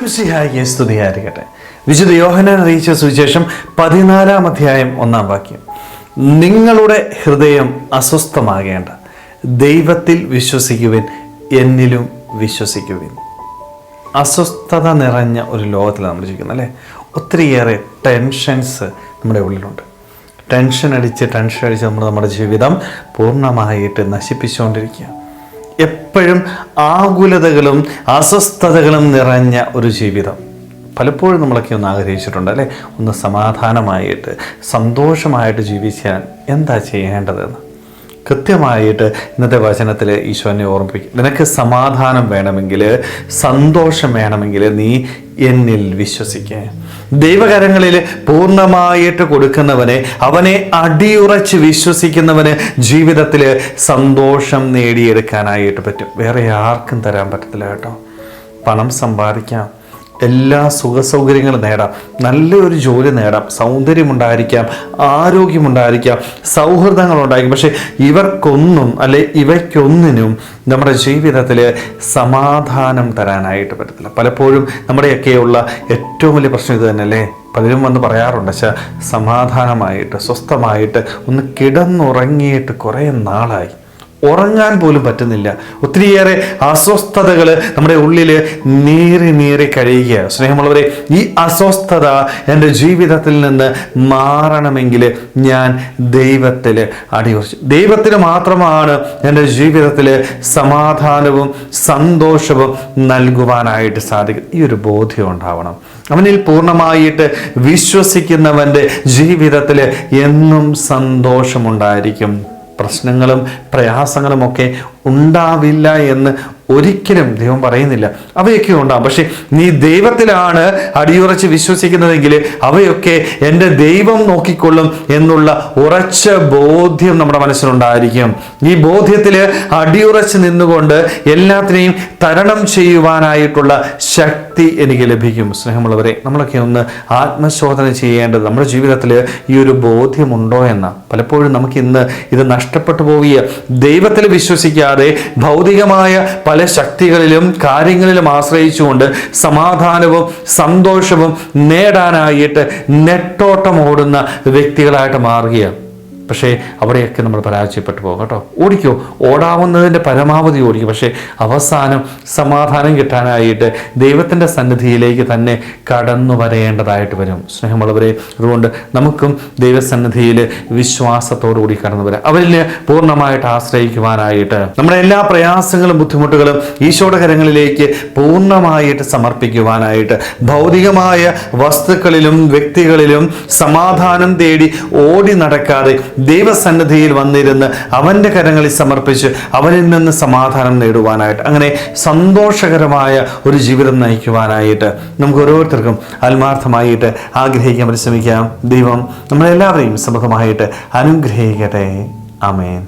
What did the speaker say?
ഈശോമിശിഹായ്ക്ക് സ്തുതിയായിരിക്കട്ടെ. വിശുദ്ധ യോഹന്നാൻ അറിയിച്ച സുവിശേഷം 14-ാം അധ്യായം 1-ാം വാക്യം. നിങ്ങളുടെ ഹൃദയം അസ്വസ്ഥമാകേണ്ട, ദൈവത്തിൽ വിശ്വസിക്കുവിൻ, എന്നിലും വിശ്വസിക്കുവിൻ. അസ്വസ്ഥത നിറഞ്ഞ ഒരു ലോകത്തിലാണ് നമ്മൾ ജീവിക്കുന്നത് അല്ലേ. ഒത്തിരിയേറെ ടെൻഷൻസ് നമ്മുടെ ഉള്ളിലുണ്ട്. ടെൻഷൻ അടിച്ച് നമ്മുടെ ജീവിതം പൂർണ്ണമായിട്ട് നശിപ്പിച്ചുകൊണ്ടിരിക്കുക. എപ്പോഴും ആകുലതകളും അസ്വസ്ഥതകളും നിറഞ്ഞ ഒരു ജീവിതം. പലപ്പോഴും നമ്മളൊക്കെ ഒന്ന് ആഗ്രഹിച്ചിട്ടുണ്ട് അല്ലേ, ഒന്ന് സമാധാനമായിട്ട് സന്തോഷമായിട്ട് ജീവിക്കാൻ എന്താ ചെയ്യേണ്ടതെന്ന്. കൃത്യമായിട്ട് ഇന്നത്തെ വചനത്തിൽ ഈശോനെ ഓർമ്മിപ്പിക്കും. നിനക്ക് സമാധാനം വേണമെങ്കിൽ, സന്തോഷം വേണമെങ്കിൽ നീ എന്നിൽ വിശ്വസിക്കുക. ദൈവകരങ്ങളിൽ പൂർണ്ണമായിട്ട് കൊടുക്കുന്നവനെ, അവനെ അടിയുറച്ച് വിശ്വസിക്കുന്നവന് ജീവിതത്തിൽ സന്തോഷം നേടിയെടുക്കാനായിട്ട് പറ്റും. വേറെ ആർക്കും തരാൻ പറ്റത്തില്ല കേട്ടോ. പണം സമ്പാദിക്കാം, എല്ലാ സുഖസൗകര്യങ്ങളും നേടാം, നല്ലൊരു ജോലി നേടാം, സൗന്ദര്യമുണ്ടായിരിക്കാം, ആരോഗ്യമുണ്ടായിരിക്കാം, സൗഹൃദങ്ങളുണ്ടായിരിക്കും. പക്ഷെ ഇവയ്ക്കൊന്നിനും നമ്മുടെ ജീവിതത്തിൽ സമാധാനം തരാനായിട്ട് പറ്റത്തില്ല. പലപ്പോഴും നമ്മുടെയൊക്കെയുള്ള ഏറ്റവും വലിയ പ്രശ്നം ഇത് തന്നെയല്ലേ. പലരും വന്ന് പറയാറുണ്ട്, സമാധാനമായിട്ട് സ്വസ്ഥമായിട്ട് ഒന്ന് കിടന്നുറങ്ങിയിട്ട് കുറേ നാളായി, ഉറങ്ങാൻ പോലും പറ്റുന്നില്ല. ഒത്തിരിയേറെ അസ്വസ്ഥതകൾ നമ്മുടെ ഉള്ളിൽ നീറി കഴിയുക. സ്നേഹമുള്ളവരെ, ഈ അസ്വസ്ഥത എൻ്റെ ജീവിതത്തിൽ നിന്ന് മാറണമെങ്കിൽ ഞാൻ ദൈവത്തിൽ അടിയുറച്ച്, ദൈവത്തിന് മാത്രമാണ് എൻ്റെ ജീവിതത്തിൽ സമാധാനവും സന്തോഷവും നൽകുവാനായിട്ട് സാധിക്കും. ഈ ഒരു ബോധ്യം ഉണ്ടാവണം. അവനിൽ പൂർണ്ണമായിട്ട് വിശ്വസിക്കുന്നവൻ്റെ ജീവിതത്തിൽ എന്നും സന്തോഷമുണ്ടായിരിക്കും. പ്രശ്നങ്ങളും പ്രയാസങ്ങളും ഒക്കെ ഉണ്ടാവില്ല എന്ന് ഒരിക്കലും ദൈവം പറയുന്നില്ല. അവയൊക്കെ ഉണ്ടാകും. പക്ഷെ നീ ദൈവത്തിലാണ് അടിയുറച്ച് വിശ്വസിക്കുന്നതെങ്കിൽ അവയൊക്കെ എൻ്റെ ദൈവം നോക്കിക്കൊള്ളും എന്നുള്ള ഉറച്ച ബോധ്യം നമ്മുടെ മനസ്സിലുണ്ടായിരിക്കും. ഈ ബോധ്യത്തിൽ അടിയുറച്ച് നിന്നുകൊണ്ട് എല്ലാത്തിനെയും തരണം ചെയ്യുവാനായിട്ടുള്ള ശക്തി എനിക്ക് ലഭിക്കും. സ്നേഹമുള്ളവരെ, നമ്മളൊക്കെ ഒന്ന് ആത്മശോധന ചെയ്യേണ്ടത് നമ്മുടെ ജീവിതത്തിൽ ഈ ഒരു ബോധ്യമുണ്ടോ എന്ന. പലപ്പോഴും നമുക്കിന്ന് ഇത് നഷ്ടപ്പെട്ടു പോവുക. ദൈവത്തിൽ വിശ്വസിക്കാതെ ഭൗതികമായ പല ശക്തികളിലും കാര്യങ്ങളിലും ആശ്രയിച്ചുകൊണ്ട് സമാധാനവും സന്തോഷവും നേടാനായിട്ട് നെട്ടോട്ടം ഓടുന്ന വ്യക്തികളായിട്ട് മാറുകയാണ്. പക്ഷേ അവിടെയൊക്കെ നമ്മൾ പരാജയപ്പെട്ടു പോകും കേട്ടോ. ഓടിക്കോ, ഓടാവുന്നതിൻ്റെ പരമാവധി ഓടിക്കും. പക്ഷേ അവസാനം സമാധാനം കിട്ടാനായിട്ട് ദൈവത്തിൻ്റെ സന്നിധിയിലേക്ക് തന്നെ കടന്നു വരേണ്ടതായിട്ട് വരും. സ്നേഹമുള്ളവരെ, അതുകൊണ്ട് നമുക്കും ദൈവസന്നിധിയിൽ വിശ്വാസത്തോടുകൂടി കടന്നു വരാം. അവരിൽ പൂർണ്ണമായിട്ട് ആശ്രയിക്കുവാനായിട്ട് നമ്മുടെ എല്ലാ പ്രയാസങ്ങളും ബുദ്ധിമുട്ടുകളും ഈശോയുടെ കരങ്ങളിലേക്ക് പൂർണ്ണമായിട്ട് സമർപ്പിക്കുവാനായിട്ട് ഭൗതികമായ വസ്തുക്കളിലും വ്യക്തികളിലും സമാധാനം തേടി ഓടി നടക്കാതെ ദൈവസന്നിധിയിൽ വന്നിരുന്ന് അവൻ്റെ കരങ്ങളിൽ സമർപ്പിച്ച് അവനിൽ നിന്ന് സമാധാനം നേടുവാനായിട്ട്, അങ്ങനെ സന്തോഷകരമായ ഒരു ജീവിതം നയിക്കുവാനായിട്ട് നമുക്ക് ഓരോരുത്തർക്കും ആത്മാർത്ഥമായിട്ട് ആഗ്രഹിക്കാൻ പരിശ്രമിക്കാം. ദൈവം നമ്മളെല്ലാവരെയും സമൃദ്ധമായിട്ട് അനുഗ്രഹിക്കട്ടെ. ആമേൻ.